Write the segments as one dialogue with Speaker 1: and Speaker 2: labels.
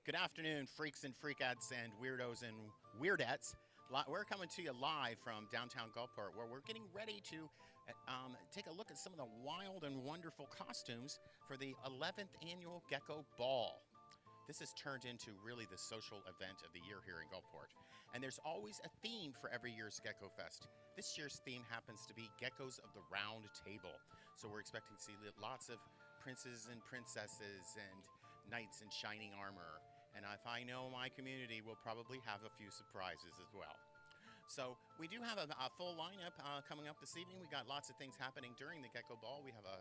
Speaker 1: Good afternoon, freaks and freakettes and weirdos and weirdettes. We're coming to you live from downtown Gulfport, where we're getting ready to take a look at some of the wild and wonderful costumes for the 11th annual Gecko Ball. This has turned into really the social event of the year here in Gulfport. And there's always a theme for every year's Gecko Fest. This year's theme happens to be Geckos of the Round Table. So we're expecting to see lots of princes and princesses and knights in shining armor. And if I know my community, we'll probably have a few surprises as well. So we do have a full lineup coming up this evening. We got lots of things happening during the Gecko Ball. We have a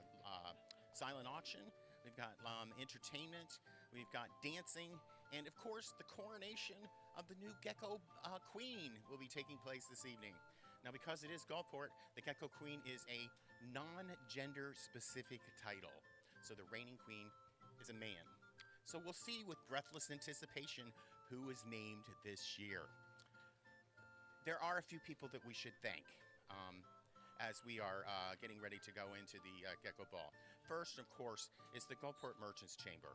Speaker 1: silent auction. We've got entertainment. We've got dancing. And of course, the coronation of the new Gecko Queen will be taking place this evening. Now, because it is Gulfport, the Gecko Queen is a non-gender specific title. So the reigning queen is a man. So we'll see with breathless anticipation who is named this year. There are a few people that we should thank as we are getting ready to go into the Gecko Ball. First, of course, is the Gulfport Merchants Chamber.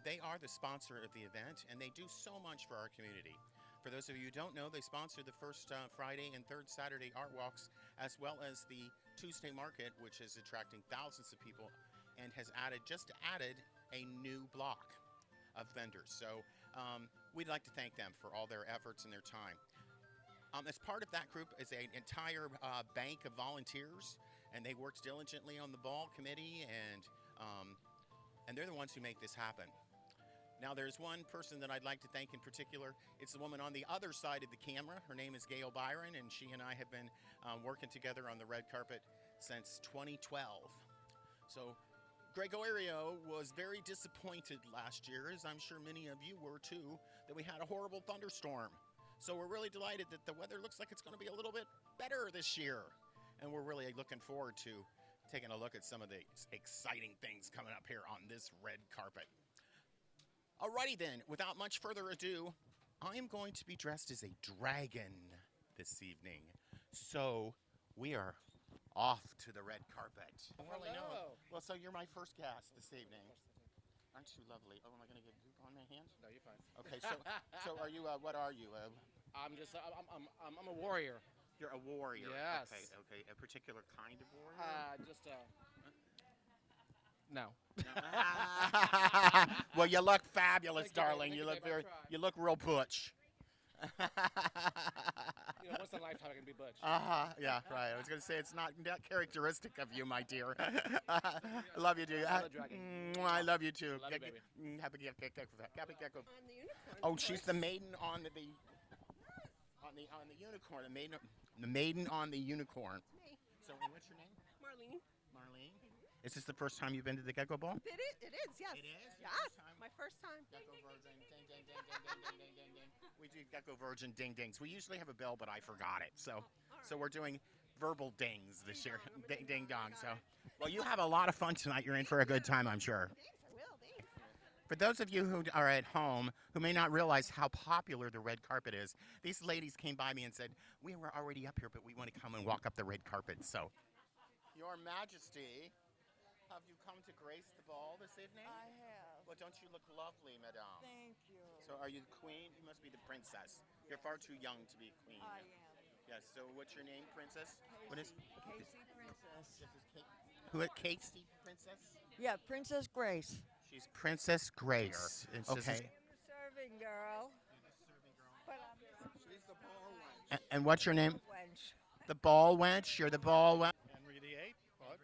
Speaker 1: They are the sponsor of the event, and they do so much for our community. For those of you who don't know, they sponsor the first Friday and third Saturday art walks, as well as the Tuesday market, which is attracting thousands of people and has just added a new block of vendors. So we'd like to thank them for all their efforts and their time. As part of that group is an entire bank of volunteers, and they worked diligently on the ball committee, and they're the ones who make this happen. Now, there's one person that I'd like to thank in particular. It's the woman on the other side of the camera. Her name is Gail Byron, and she and I have been working together on the red carpet since 2012. So Gregorio was very disappointed last year, as I'm sure many of you were too, that we had a horrible thunderstorm. So we're really delighted that the weather looks like it's going to be a little bit better this year. And we're really looking forward to taking a look at some of the exciting things coming up here on this red carpet. Alrighty then, without much further ado, I am going to be dressed as a dragon this evening. So we are off to the red carpet.
Speaker 2: Hello.
Speaker 1: Well, so you're my first guest this evening. Aren't you lovely? Oh, am I going to get goop on my hands?
Speaker 2: No, you're fine.
Speaker 1: Okay, so are you? What are you?
Speaker 2: I'm a warrior.
Speaker 1: You're a warrior.
Speaker 2: Yes.
Speaker 1: Okay. A particular kind of warrior.
Speaker 2: No.
Speaker 1: Well, you look fabulous,
Speaker 2: Thank you,
Speaker 1: darling.
Speaker 2: baby.
Speaker 1: You
Speaker 2: Thank
Speaker 1: look
Speaker 2: you, baby. I'll try.
Speaker 1: You look real butch.
Speaker 2: Once in a lifetime I can be butch.
Speaker 1: Yeah, right. I was going to say it's not that characteristic of you, my dear. I love you, dude. I love you too.
Speaker 2: Love you, baby.
Speaker 1: Happy Gecko.
Speaker 3: On the unicorn.
Speaker 1: Oh, she's the maiden on the unicorn. The maiden on the unicorn.
Speaker 3: Me,
Speaker 1: So, what's your name?
Speaker 3: Marlene.
Speaker 1: Marlene. Is this the first time you've been to the Gecko Ball?
Speaker 3: It is, yes.
Speaker 1: It is? Your
Speaker 3: Yes,
Speaker 1: first time?
Speaker 3: my first time.
Speaker 1: Gecko Virgin, ding, ding, ding, ding, ding, ding, ding, ding, ding. We do Gecko Virgin ding dings. We usually have a bell, but I forgot it. So we're doing verbal dings this year. Ding, ding, dong. So, well, you have a lot of fun tonight. You're in for a good time, I'm sure.
Speaker 3: Thanks, I will, thanks.
Speaker 1: For those of you who are at home who may not realize how popular the red carpet is, these ladies came by me and said, we were already up here, but we want to come and walk up the red carpet. So, Your Majesty, have you come to grace the ball this evening?
Speaker 4: I have.
Speaker 1: Well, don't you look lovely, madame?
Speaker 4: Thank you.
Speaker 1: So are you the queen? You must be the princess. You're far too young to be a queen.
Speaker 4: I am.
Speaker 1: Yes, so what's your name, princess? What is?
Speaker 4: Casey Princess.
Speaker 1: This is Kate. Casey Princess?
Speaker 4: Yeah, Princess Grace.
Speaker 1: She's Princess Grace. Okay.
Speaker 4: I'm the serving girl. But I'm
Speaker 3: She's the ball one.
Speaker 1: And what's your name?
Speaker 4: wench.
Speaker 1: The ball wench? You're the ball wench?
Speaker 5: Henry VIII. What?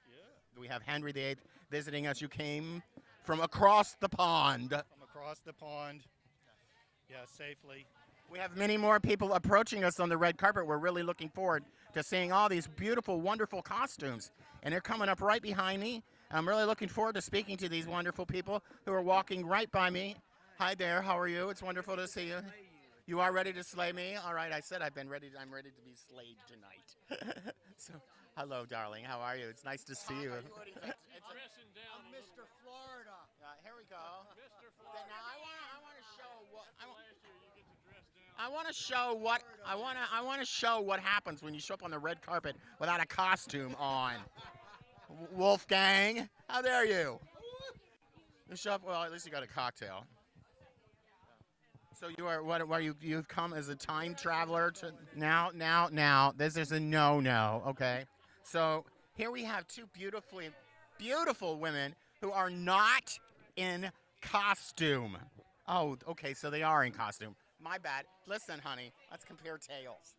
Speaker 5: Yeah.
Speaker 1: We have Henry VIII visiting us. You came from across the pond.
Speaker 5: From across the pond. Yeah, safely.
Speaker 1: We have many more people approaching us on the red carpet. We're really looking forward to seeing all these beautiful, wonderful costumes. And they're coming up right behind me. I'm really looking forward to speaking to these wonderful people who are walking right by me. Hi there, how are you? It's wonderful to see you. You are ready to slay me? All right, I said I'm ready to be slayed tonight. So, hello, darling. How are you? It's nice to see you.
Speaker 5: I'm Mr. Florida.
Speaker 1: Here we go.
Speaker 5: Mr.
Speaker 1: Now I want to show what
Speaker 5: Last year you get to dress down.
Speaker 1: I want to show what happens when you show up on the red carpet without a costume on. Wolfgang, how dare you? You show up. Well, at least you got a cocktail. So you are what? Where you've come as a time traveler to now. This is a no. Okay. So here we have two beautiful women who are not in costume. Oh, okay. So they are in costume. My bad. Listen, honey. Let's compare tails.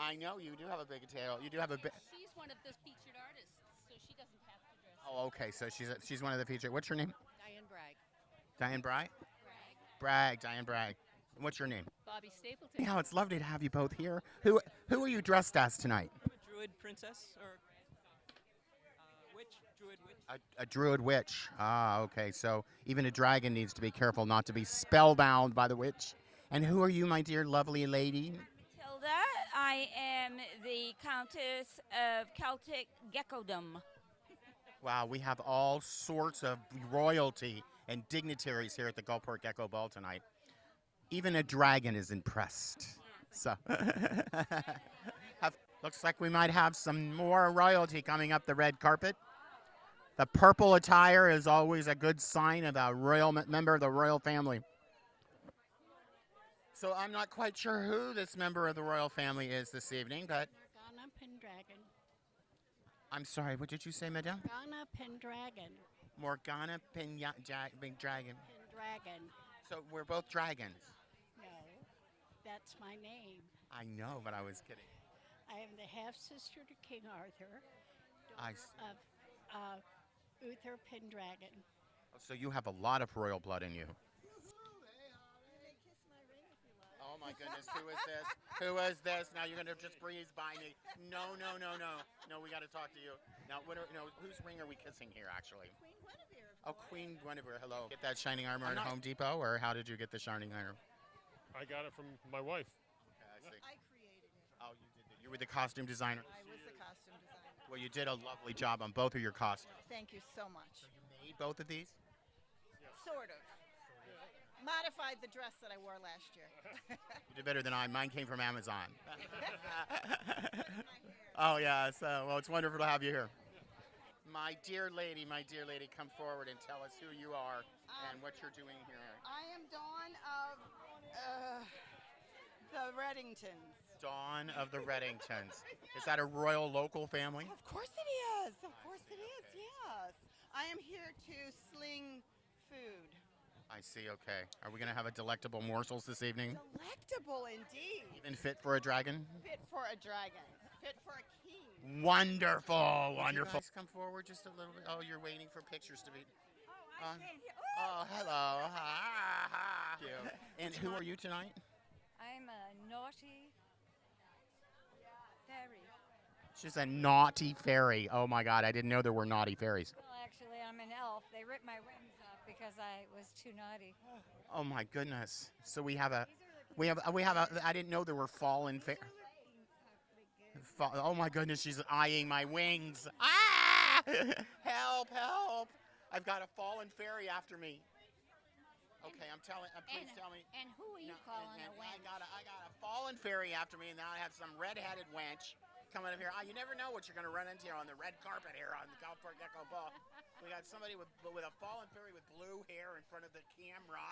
Speaker 1: I know you do have a big tail. You do have a big.
Speaker 6: She's one of the featured artists, so she doesn't have to dress.
Speaker 1: Oh, okay. So she's one of the featured. What's your name?
Speaker 6: Diane Bragg.
Speaker 1: Diane Bragg.
Speaker 6: Bragg.
Speaker 1: Diane Bragg. And what's your name?
Speaker 6: Bobby Stapleton.
Speaker 1: Yeah, it's lovely to have you both here. Who are you dressed as tonight?
Speaker 7: I'm a druid princess or witch, druid witch.
Speaker 1: A druid witch. Ah, okay. So even a dragon needs to be careful not to be spellbound by the witch. And who are you, my dear lovely lady?
Speaker 4: Matilda, I am the Countess of Celtic Geckodom.
Speaker 1: Wow, we have all sorts of royalty and dignitaries here at the Gulfport Gecko Ball tonight. Even a dragon is impressed. So, looks like we might have some more royalty coming up the red carpet. The purple attire is always a good sign of a royal member of the royal family. So I'm not quite sure who this member of the royal family is this evening, but
Speaker 8: Morgana Pendragon.
Speaker 1: I'm sorry, what did you say, madame?
Speaker 8: Morgana Pendragon.
Speaker 1: Morgana Big Dragon.
Speaker 8: Pendragon.
Speaker 1: So we're both dragons.
Speaker 8: No, that's my name.
Speaker 1: I know, but I was kidding.
Speaker 8: I am the half-sister to King Arthur,
Speaker 1: I
Speaker 8: daughter of Uther Pendragon.
Speaker 1: So you have a lot of royal blood in you. Oh my goodness, who is this? Who is this? Now you're gonna just breeze by me. No, we gotta talk to you. Now, whose ring are we kissing here, actually?
Speaker 3: Queen Guinevere.
Speaker 1: Oh, Queen Guinevere, hello. Get that shining armor at Home Depot, or how did you get the shining armor?
Speaker 9: I got it from my wife.
Speaker 1: Okay, I see.
Speaker 3: I created it.
Speaker 1: Oh, you did it. You were the costume designer.
Speaker 3: I was the costume designer.
Speaker 1: Well, you did a lovely job on both of your costumes.
Speaker 3: Thank you so much.
Speaker 1: You made both of these?
Speaker 3: Sort of. Modified the dress that I wore last year.
Speaker 1: You did better than I. Mine came from Amazon. Oh, yeah. So, well, it's wonderful to have you here. My dear lady, come forward and tell us who you are and what you're doing here.
Speaker 3: I am Dawn of the Reddingtons.
Speaker 1: Dawn of the Reddingtons. Is that a royal local family?
Speaker 3: Of course it is. Of course it is, yes. I am here to sling food.
Speaker 1: I see, okay. Are we going to have a delectable morsels this evening?
Speaker 3: Delectable indeed.
Speaker 1: Even fit for a dragon?
Speaker 3: Fit for a dragon. Fit for a king.
Speaker 1: Wonderful. You guys come forward just a little bit. Oh, you're waiting for pictures to be... Oh, hello. Ha. And who are you tonight?
Speaker 4: I'm a naughty fairy.
Speaker 1: She's a naughty fairy. Oh, my God. I didn't know there were naughty fairies.
Speaker 4: Well, actually, I'm an elf. They ripped my wings off because I was too naughty.
Speaker 1: Oh, my goodness. So we have a... I didn't know there were fallen fairies. Oh, my goodness. She's eyeing my wings. Ah! Help. I've got a fallen fairy after me. Okay, please tell me.
Speaker 4: And who are you calling a wench?
Speaker 1: I got a fallen fairy after me, and now I have some red-headed wench coming up here. You never know what you're going to run into on the red carpet here on the Gulfport Gecko Ball. We got somebody with a fallen fairy with blue hair in front of the camera.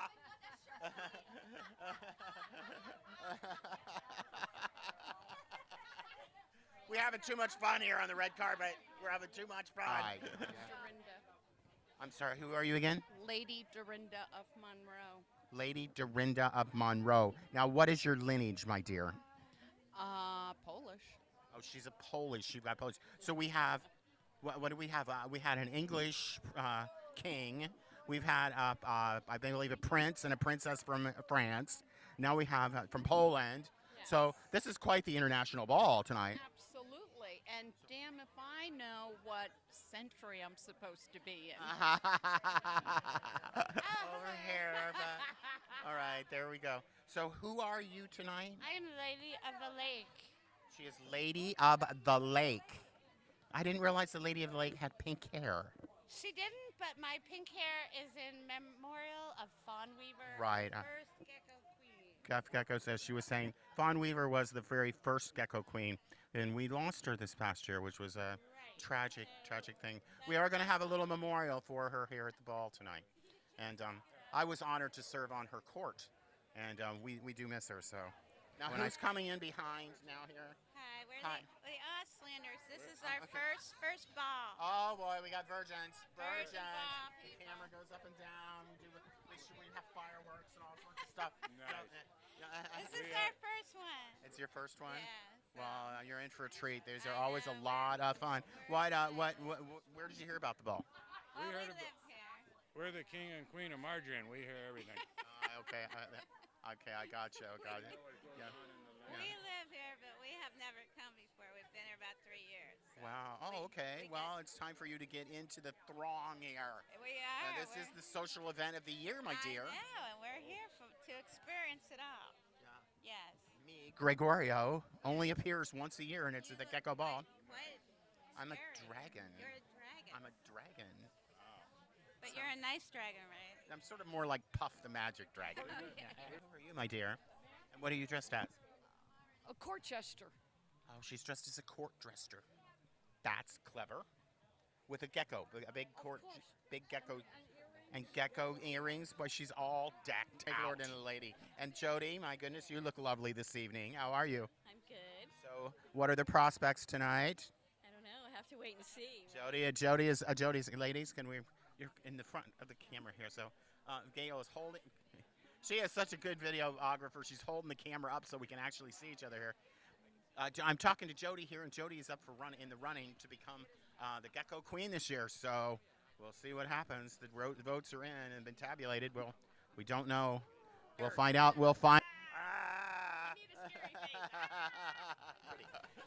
Speaker 1: We're having too much fun here on the red carpet. We're having too much fun.
Speaker 8: Dorinda.
Speaker 1: I'm sorry, who are you again?
Speaker 8: Lady Dorinda of Monroe.
Speaker 1: Lady Dorinda of Monroe. Now, what is your lineage, my dear?
Speaker 8: Polish.
Speaker 1: Oh, she's a Polish. She got Polish. So we have, what do we have? We had an English king. We've had, I believe, a prince and a princess from France. Now we have from Poland.
Speaker 8: Yes.
Speaker 1: So this is quite the international ball tonight.
Speaker 8: Absolutely. And damn if I know what century I'm supposed to be in.
Speaker 1: Over here. All right, there we go. So who are you tonight?
Speaker 8: I am Lady of the Lake.
Speaker 1: She is Lady of the Lake. I didn't realize the Lady of the Lake had pink hair.
Speaker 8: She didn't, but my pink hair is in memorial of Fawn Weaver,
Speaker 1: Right.
Speaker 8: first gecko queen.
Speaker 1: Gecko says she was saying Fawn Weaver was the very first gecko queen, and we lost her this past year, which was a tragic thing. We are going to have a little memorial for her here at the ball tonight, and I was honored to serve on her court and we do miss her. So now who's coming in behind now here?
Speaker 8: Hi,
Speaker 1: Hi.
Speaker 8: we Auslanders. This is
Speaker 1: Oh,
Speaker 8: our
Speaker 1: okay.
Speaker 8: first ball.
Speaker 1: Oh boy, we got virgins.
Speaker 8: Virgin ball,
Speaker 1: The
Speaker 8: people.
Speaker 1: camera goes up and down. We have fireworks and all sorts of stuff.
Speaker 8: This is our first one.
Speaker 1: It's your first one.
Speaker 8: Yeah.
Speaker 1: Well, you're in for a treat. These are always a lot of fun. Where did you hear about the ball?
Speaker 8: We
Speaker 10: heard
Speaker 8: live
Speaker 10: about-
Speaker 8: here.
Speaker 10: We're the king and queen of margarine. We hear everything.
Speaker 1: Okay, okay, I got you. Got it. Yeah.
Speaker 8: We live here, but we have never come before. We've been here about 3 years. So
Speaker 1: Wow. Oh, okay. Well, it's time for you to get into the throng here.
Speaker 8: we are.
Speaker 1: This is the social event of the year, my dear.
Speaker 8: I know, and we're here to experience it all. Yes.
Speaker 1: Me, Gregorio, only appears once a year, and it's
Speaker 8: You
Speaker 1: at the
Speaker 8: look
Speaker 1: Gecko Ball.
Speaker 8: quite
Speaker 1: I'm a
Speaker 8: scary.
Speaker 1: dragon.
Speaker 8: You're a dragon.
Speaker 1: I'm a dragon.
Speaker 8: But you're a nice dragon, right?
Speaker 1: I'm sort of more like Puff the Magic Dragon.
Speaker 8: Okay.
Speaker 1: Who are you, my dear? And what are you dressed as?
Speaker 7: A court jester.
Speaker 1: Oh, she's dressed as a court dresser. That's clever. With a gecko, a big big gecko, and gecko earrings. But she's all decked out and a lady. And Jody, my goodness, you look lovely this evening. How are you?
Speaker 6: I'm good.
Speaker 1: So, what are the prospects tonight?
Speaker 6: I don't know. I have to wait and see.
Speaker 1: Jody's ladies. You're in the front of the camera here. So, Gail is holding. She is such a good videographer. She's holding the camera up so we can actually see each other here. I'm talking to Jody here, and Jody is up for running to become the Gecko Queen this year. So we'll see what happens. The votes are in and been tabulated. Well, we don't know. We'll find out. We'll find.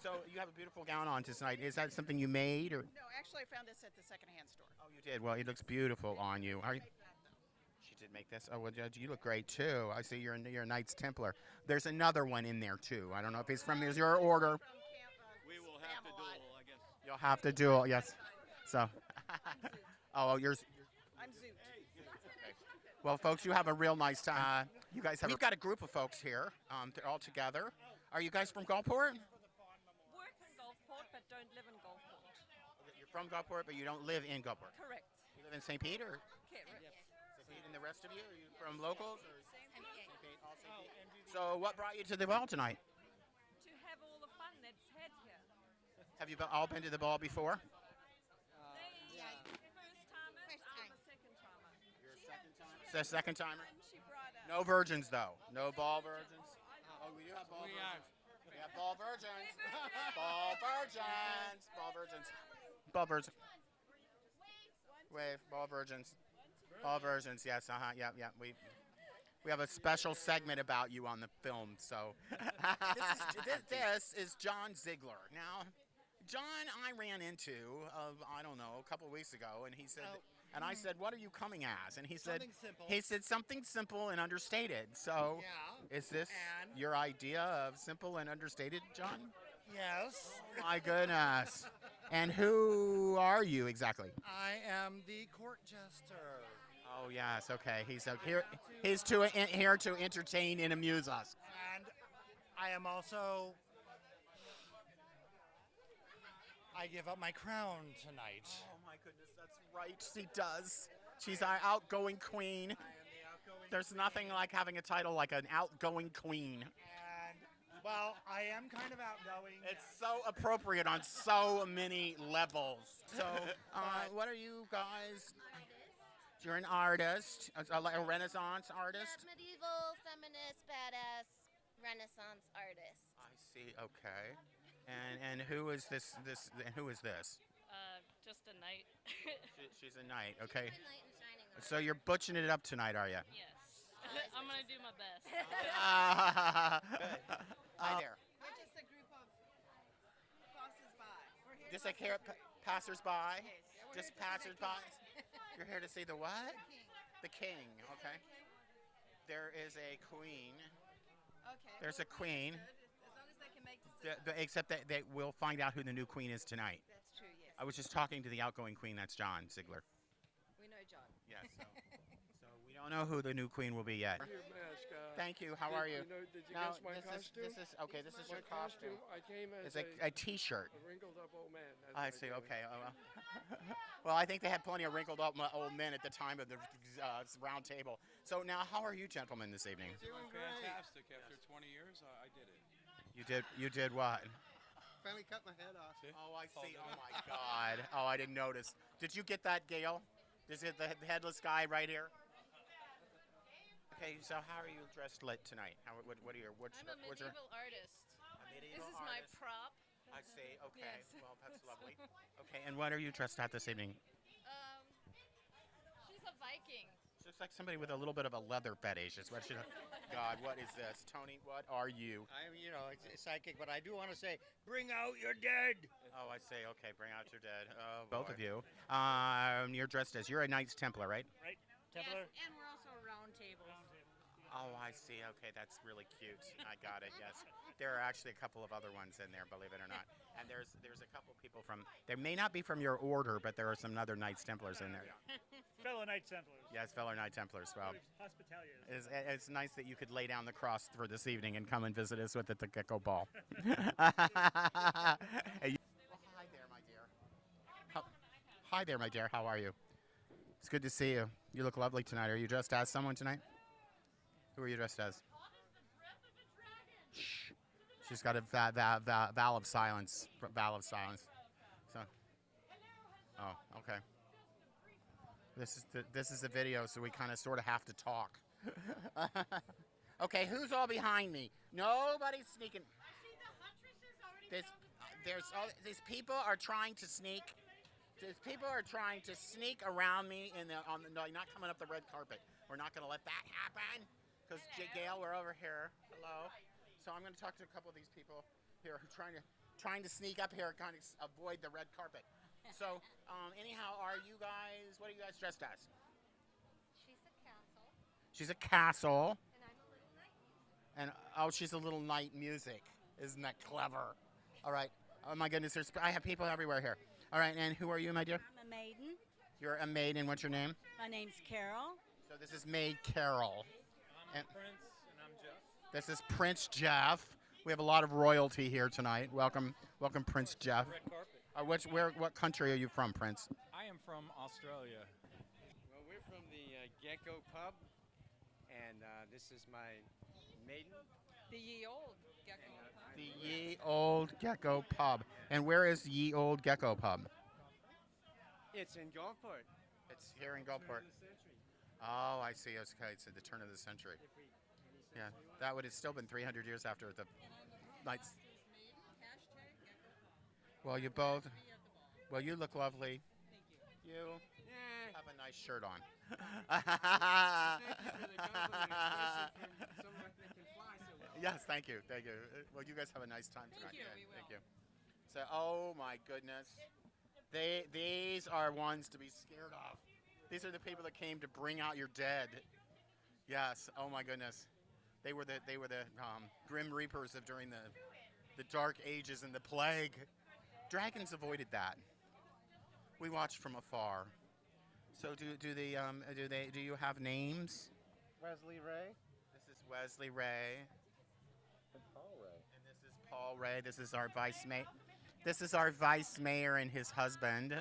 Speaker 1: So you have a beautiful gown on tonight. Is that something you made, or?
Speaker 3: No, actually, I found this at the secondhand store.
Speaker 1: Oh, you did. Well, it looks beautiful on you. Are you? She did make this. Oh, well, Judge, you look great too. I see you're a Knights Templar. There's another one in there too. I don't know if it's from your order.
Speaker 10: We will have to duel, I guess.
Speaker 1: You'll have to duel. Yes. So. Oh, well, yours.
Speaker 3: I'm Zoot.
Speaker 1: Well, folks, you have a real nice time. You guys have. We've got a group of folks here. They're all together. Are you guys from Gulfport?
Speaker 7: Work in Gulfport, but don't live in Gulfport.
Speaker 1: You're from Gulfport, but you don't live in Gulfport.
Speaker 7: Correct.
Speaker 1: You live in St. Pete, or
Speaker 7: Correct.
Speaker 1: St. Pete, and the rest of you? Are you from locals? Or St. Pete, all St. Pete. So, what brought you to the ball tonight?
Speaker 7: To have all the fun that's had here.
Speaker 1: Have you all been to the ball before?
Speaker 7: First timer, I'm a second timer.
Speaker 1: You're a second timer. It's a second timer.
Speaker 7: And she brought up.
Speaker 1: No virgins, though. No ball virgins. Oh, we do have ball virgins. We have ball virgins. Ball virgins. Ball virgins. Ball virgins. Wave. Ball virgins. Ball virgins. Yes. Yeah. We have a special segment about you on the film. So this is John Ziegler. Now, John, I ran into I don't know, a couple weeks ago, and he said. And I said, "What are you coming as?" And he said,
Speaker 5: Something simple.
Speaker 1: "He said something simple and understated." So,
Speaker 5: Yeah.
Speaker 1: is this
Speaker 5: And?
Speaker 1: your idea of simple and understated, John?
Speaker 5: Yes.
Speaker 1: My goodness! And who are you exactly?
Speaker 5: I am the court jester.
Speaker 1: Oh yes, okay. He's here. He's here to entertain and amuse us.
Speaker 5: And I am also. I give up my crown tonight.
Speaker 1: Oh my goodness, that's right. She does. She's our outgoing queen.
Speaker 5: I am the outgoing
Speaker 1: There's
Speaker 5: queen.
Speaker 1: nothing like having a title like an outgoing queen.
Speaker 5: And, well, I am kind of outgoing.
Speaker 1: It's so appropriate on so many levels. So, what are you guys? You're an artist, a Renaissance artist.
Speaker 11: Medieval, feminist, badass, Renaissance artist.
Speaker 1: I see. Okay. And who is this? Who is this?
Speaker 6: Just a night.
Speaker 1: She's a knight. Okay.
Speaker 11: My knight in shining armor.
Speaker 1: So you're butching it up tonight, are you?
Speaker 6: Yes. I'm gonna do my best.
Speaker 1: Hi there.
Speaker 3: We're just a group of passers-by. We're here
Speaker 1: Just
Speaker 3: to
Speaker 1: like here, passers-by.
Speaker 3: Yes. Yeah, we're
Speaker 1: Just
Speaker 3: here to see the
Speaker 1: passers-by.
Speaker 3: king.
Speaker 1: You're here to see the what?
Speaker 3: The king.
Speaker 1: The king. Okay. There is a queen.
Speaker 3: Okay.
Speaker 1: There's a
Speaker 3: well,
Speaker 1: queen.
Speaker 3: that's good. As long as they can make decisions.
Speaker 1: Except that we'll find out who the new queen is tonight.
Speaker 3: That's true, yes.
Speaker 1: I was just talking to the outgoing queen. That's John Ziegler.
Speaker 3: We know John.
Speaker 1: Yes. So we Don't know who the new queen will be yet.
Speaker 12: Your mask.
Speaker 1: Thank you. How are you?
Speaker 12: Did you
Speaker 1: Now,
Speaker 12: guess my costume?
Speaker 1: This is okay. This is
Speaker 12: My
Speaker 1: your costume.
Speaker 12: I came as
Speaker 1: It's a T-shirt.
Speaker 12: a wrinkled up old man. That's
Speaker 1: I
Speaker 12: what
Speaker 1: see.
Speaker 12: came
Speaker 1: Okay. Well, I think they had plenty of wrinkled up old men at the time of the round table. So now, how are you, gentlemen, this evening?
Speaker 10: Fantastic. After 20 years, I did it.
Speaker 1: You did. You did what?
Speaker 13: Finally cut my head off.
Speaker 1: Oh, I see. Oh my God. Oh, I didn't notice. Did you get that, Gail? Is it the headless guy right here? Okay, so how are you dressed lit tonight? What are your what's
Speaker 6: I'm a
Speaker 1: what's your
Speaker 6: medieval artist.
Speaker 1: a medieval
Speaker 6: This is my
Speaker 1: artist?
Speaker 6: prop.
Speaker 1: I see. Okay.
Speaker 6: Yes.
Speaker 1: Well, that's lovely. Okay, and what are you dressed at this evening?
Speaker 6: She's a Viking.
Speaker 1: She looks like somebody with a little bit of a leather fetish. Is what she. God, what is this, Tony? What are you?
Speaker 13: I'm, it's psychic, but I do want to say, bring out your dead.
Speaker 1: Oh, I say. Okay, bring out your dead. Oh, both of you. You're dressed as you're a Knights Templar, right?
Speaker 5: Right? Templar?
Speaker 8: Yes, and we're also round tables.
Speaker 1: Oh, I see. Okay, that's really cute. I got it. Yes, there are actually a couple of other ones in there, believe it or not. And there's a couple people from. They may not be from your order, but there are some other Knights Templars in there.
Speaker 5: Fellow Knights Templars.
Speaker 1: Yes, fellow Knight Templars. Well,
Speaker 5: Hospitaliers.
Speaker 1: it's nice that you could lay down the cross for this evening and come and visit us with at the Gecko Ball. Hey, hi there, my dear. Hi there, my dear. How are you? It's good to see you. You look lovely tonight. Are you dressed as someone tonight? Who are you dressed as? Shh. She's got a vow of silence. Vow of silence. So. Oh, okay. This is a video, so we kind of sort of have to talk. Okay, who's all behind me? Nobody's sneaking. These people are trying to sneak. These people are trying to sneak around me not coming up the red carpet. We're not going to let that happen. Because Gail, we're over here. Hello. So I'm going to talk to a couple of these people here who are trying to sneak up here, kind of avoid the red carpet. So anyhow, what are you guys dressed as?
Speaker 4: She's a castle.
Speaker 1: She's a castle.
Speaker 4: And I'm a little knight.
Speaker 1: And she's a little knight music. Isn't that clever? All right. Oh my goodness, I have people everywhere here. All right, and who are you, my dear?
Speaker 14: I'm a maiden.
Speaker 1: You're a maiden. What's your name?
Speaker 14: My name's Carol.
Speaker 1: So this is Maid Carol.
Speaker 15: I'm Prince, and I'm Jeff.
Speaker 1: This is Prince Jeff. We have a lot of royalty here tonight. Welcome, Prince Jeff.
Speaker 15: Red carpet.
Speaker 1: What country are you from, Prince?
Speaker 15: I am from Australia.
Speaker 16: Well, we're from the Gecko Pub, and this is my maiden.
Speaker 8: The Ye Old Gecko Pub.
Speaker 1: The Ye Old Gecko Pub. And where is Ye Old Gecko Pub?
Speaker 16: It's in Gulfport.
Speaker 1: It's here in Gulfport. Oh, I see. Okay, it's at the turn of the century. Yeah, that would have still been 300 years after the Knights. Well, you both. Well, you look lovely. You have a nice shirt on. Yes, thank you. Well, you guys have a nice time tonight. Thank you. So, oh my goodness, these are ones to be scared of. These are the people that came to bring out your dead. Yes. Oh my goodness, they were the grim reapers of during the Dark Ages and the plague. Dragons avoided that. We watched from afar. So do you have names?
Speaker 13: Wesley Ray.
Speaker 1: This is Wesley Ray.
Speaker 13: And Paul Ray.
Speaker 1: And this is Paul Ray. This is our vice mayor. This is our vice mayor and his husband,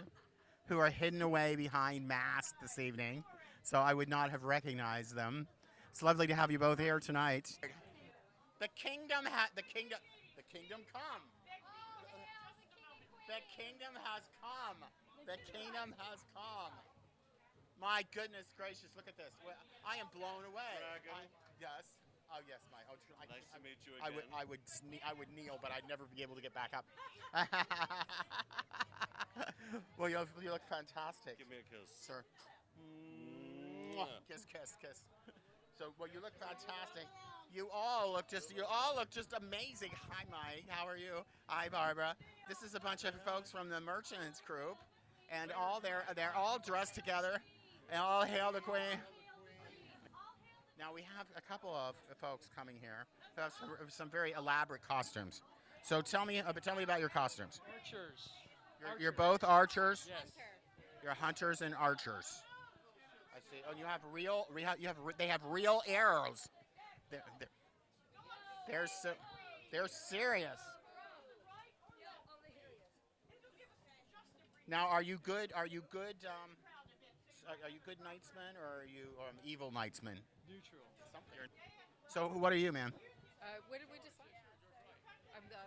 Speaker 1: who are hidden away behind masks this evening. So I would not have recognized them. It's lovely to have you both here tonight. The kingdom come. The kingdom has come. The kingdom has come. My goodness gracious, look at this. I am blown away. Yes. Oh yes,
Speaker 10: Nice to meet you again.
Speaker 1: I would kneel, but I'd never be able to get back up. Well, you look fantastic.
Speaker 10: Give me a kiss.
Speaker 1: Sir. Kiss. So, well, you look fantastic. You all look just amazing. Hi, Mike. How are you? Hi, Barbara. This is a bunch of folks from the Merchants Group, and they're all dressed together, and all hail the Queen. Now we have a couple of folks coming here who have some very elaborate costumes. So tell me about your costumes.
Speaker 2: Archers.
Speaker 1: You're both archers?
Speaker 2: Yes.
Speaker 1: You're hunters and archers. I see. Oh, you have they have real arrows. They're, they're, they're serious. Now, are you good? Are you good? Are you good knightsmen or are you evil knightsmen?
Speaker 7: Neutral.
Speaker 1: So, what are you, man?
Speaker 17: What did we decide? I'm the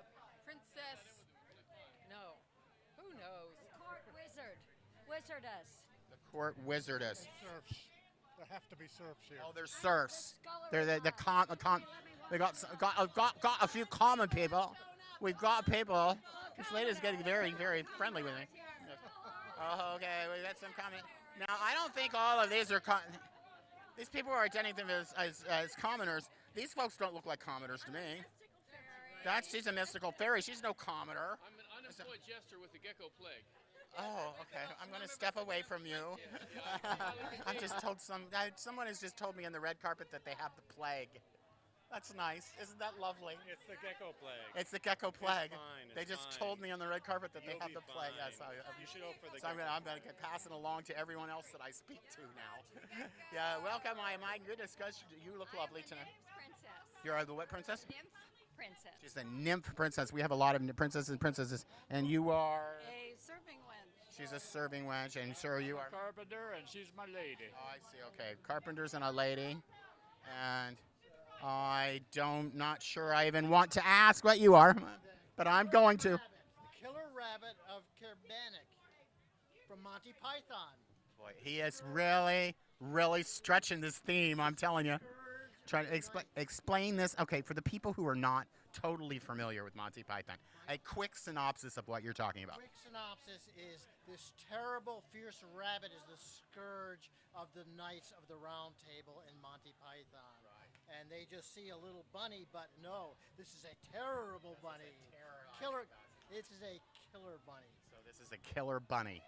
Speaker 17: princess. No. Who knows?
Speaker 4: Court wizard. Wizardess.
Speaker 1: The court wizardess.
Speaker 5: Serfs. There have to be serfs here.
Speaker 1: Oh, they're serfs. They're They got a few common people. We've got people. This lady's getting very, very friendly with me. Oh, okay, we got some comment. Now, I don't think all of these are these people are identifying them as commoners. These folks don't look like commoners to me. She's a mystical fairy. She's no commoner.
Speaker 2: I'm an unemployed jester with the gecko plague.
Speaker 1: Oh, okay. I'm going to step away from you. I just told someone has just told me on the red carpet that they have the plague. That's nice. Isn't that lovely?
Speaker 16: It's the gecko plague.
Speaker 1: It's the gecko plague.
Speaker 16: It's fine.
Speaker 1: They just told me on the red carpet that they have the plague.
Speaker 16: Fine.
Speaker 1: Yes,
Speaker 16: You should hope for the
Speaker 1: so I'm going to pass it along to everyone else that I speak to now. Yeah, welcome. My goodness, gosh, you look lovely tonight.
Speaker 4: Princess.
Speaker 1: You're the what princess?
Speaker 4: Nymph princess.
Speaker 1: She's a nymph princess. We have a lot of princesses, and you are?
Speaker 3: A serving wench.
Speaker 1: She's a serving wench, and sir, you are?
Speaker 18: Carpenter, and she's my lady.
Speaker 1: Oh, I see. Okay, carpenters and a lady, and not sure I even want to ask what you are, but I'm going to.
Speaker 13: The killer rabbit of Kerbanek from Monty Python.
Speaker 1: Boy, he is really, really stretching this theme. I'm telling you. Trying to explain this. Okay, for the people who are not totally familiar with Monty Python, a quick synopsis of what you're talking about.
Speaker 13: Quick synopsis is this terrible, fierce rabbit is the scourge of the Knights of the Round Table in Monty Python. And they just see a little bunny, but no, this is a terrible bunny. Killer. This is a killer bunny.
Speaker 1: So this is a killer bunny.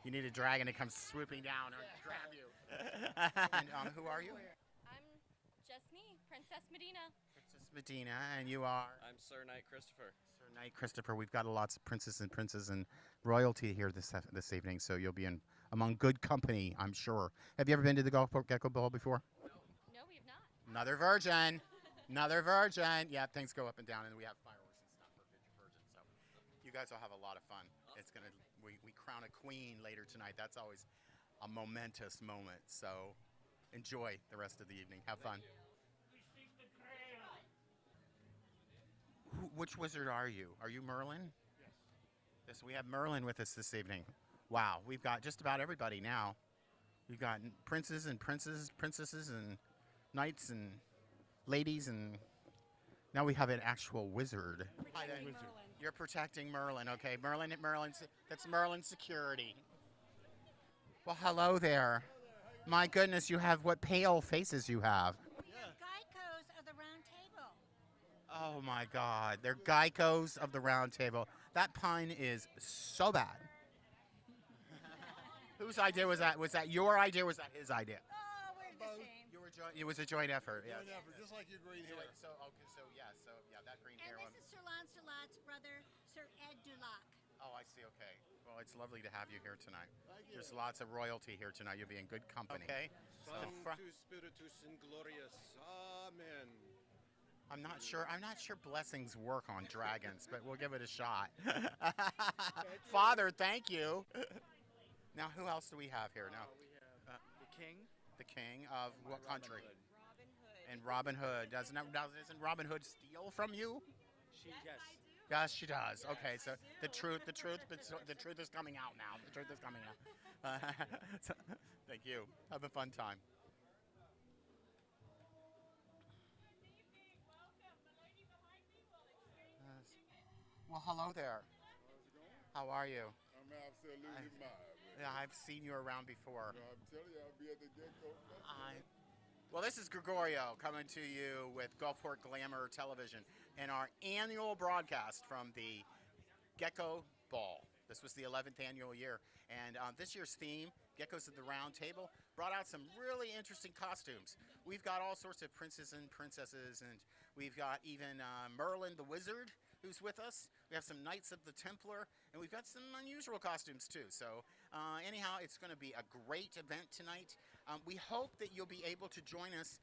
Speaker 1: You need a dragon to come swooping down or grab you. And who are you?
Speaker 6: I'm just me, Princess Medina.
Speaker 1: Princess Medina, and you are?
Speaker 16: I'm Sir Knight Christopher.
Speaker 1: Sir Knight Christopher. We've got lots of princes and royalty here this evening, so you'll be among good company, I'm sure. Have you ever been to the Gulfport Gecko Ball before?
Speaker 6: No, we have not.
Speaker 1: Another virgin. Another virgin. Yeah, things go up and down, and we have fireworks and stuff for virgins. So you guys will have a lot of fun. It's gonna we crown a queen later tonight. That's always a momentous moment. So enjoy the rest of the evening. Have fun. Which wizard are you? Are you Merlin? Yes, we have Merlin with us this evening. Wow, we've got just about everybody now. We've got princes and princesses and knights and ladies, and now we have an actual wizard. Hi there. You're protecting Merlin, okay? That's Merlin's security. Well, hello there. My goodness, you have what pale faces you have.
Speaker 14: Geckos of the Round Table.
Speaker 1: Oh my God, they're geckos of the Round Table. That pun is so bad. Whose idea was that? Was that your idea or was that his idea?
Speaker 14: Oh, we're the same.
Speaker 1: It was a joint effort, yeah.
Speaker 10: Joint effort, just like your green hair.
Speaker 1: So that green hair one.
Speaker 14: And this is Sir Lancelot's brother, Sir Ed Dulac.
Speaker 1: Oh, I see, okay. Well, it's lovely to have you here tonight. There's lots of royalty here tonight. You'll be in good company. Okay.
Speaker 10: Sanctus Spiritus in glorious. Amen.
Speaker 1: I'm not sure blessings work on dragons, but we'll give it a shot. Father, thank you. Now, who else do we have here? Now,
Speaker 18: We have the king.
Speaker 1: The king of what country?
Speaker 3: Robin Hood.
Speaker 1: And Robin Hood. Isn't Robin Hood steal from you?
Speaker 16: Yes.
Speaker 1: Yes, she does. Okay, so the truth is coming out now. The truth is coming out. Thank you. Have a fun time. Well, hello there. How are you?
Speaker 10: I'm absolutely mad.
Speaker 1: Yeah, I've seen you around before.
Speaker 10: I'm telling you, I'll be at the Gecko Festival.
Speaker 1: Well, this is Gregorio coming to you with Gulfport Glamour Television and our annual broadcast from the Gecko Ball. This was the 11th annual year. And this year's theme, Geckos at the Round Table, brought out some really interesting costumes. We've got all sorts of princes and princesses, and we've got even Merlin the Wizard. who's with us. We have some Knights of the Templar, and we've got some unusual costumes too. So anyhow, it's going to be a great event tonight. We hope that you'll be able to join us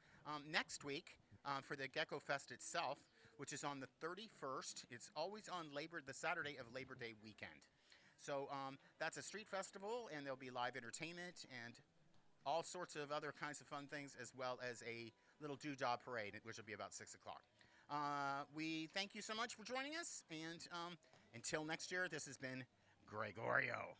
Speaker 1: next week for the Gecko Fest itself, which is on the 31st. It's always on the Saturday of Labor Day weekend. So that's a street festival, and there'll be live entertainment and all sorts of other kinds of fun things, as well as a little doodah parade, which will be about 6 o'clock. We thank you so much for joining us, and until next year, this has been Gregorio.